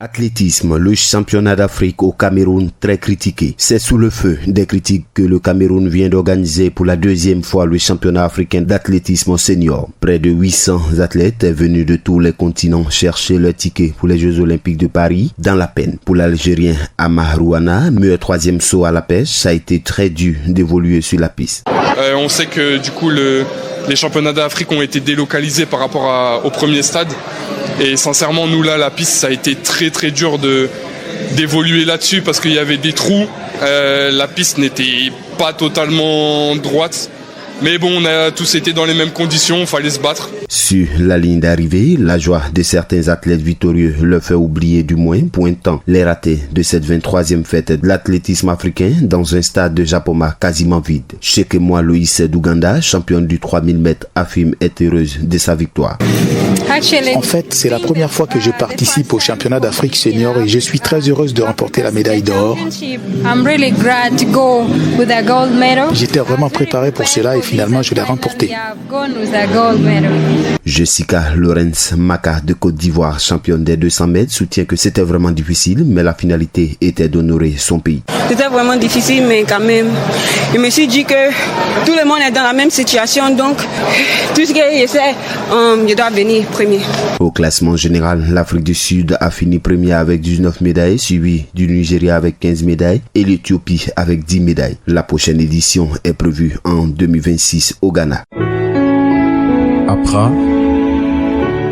Athlétisme, le championnat d'Afrique au Cameroun très critiqué. C'est sous le feu des critiques que le Cameroun vient d'organiser pour la deuxième fois le championnat africain d'athlétisme senior. Près de 800 athlètes venus de tous les continents chercher leur ticket pour les Jeux Olympiques de Paris dans la peine. Pour l'Algérien Amarouana, meilleur troisième saut à la pêche, ça a été très dur d'évoluer sur la piste. On sait que du coup les championnats d'Afrique ont été délocalisés par rapport au premier stade. Et sincèrement, nous là, la piste, ça a été très très dur d'évoluer là-dessus parce qu'il y avait des trous. La piste n'était pas totalement droite. Mais bon, on a tous été dans les mêmes conditions, il fallait se battre. Sur la ligne d'arrivée, la joie de certains athlètes victorieux leur fait oublier du moins pour un temps les ratés de cette 23e fête de l'athlétisme africain dans un stade de Japoma quasiment vide. Chez moi, Loïs d'Ouganda, championne du 3000 mètres, affirme être heureuse de sa victoire. En fait, c'est la première fois que je participe au championnat d'Afrique senior et je suis très heureuse de remporter la médaille d'or. J'étais vraiment préparée pour cela et finalement je l'ai remporté. Jessica Lawrence Maka de Côte d'Ivoire, championne des 200 mètres, soutient que c'était vraiment difficile, mais la finalité était d'honorer son pays. C'était vraiment difficile, mais quand même, je me suis dit que tout le monde est dans la même situation, donc tout ce que je sais, je dois venir premier. Au classement général, l'Afrique du Sud a fini premier avec 19 médailles, suivi du Nigeria avec 15 médailles et l'Éthiopie avec 10 médailles. La prochaine édition est prévue en 2026 au Ghana. Accra,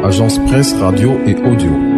agence presse, radio et audio.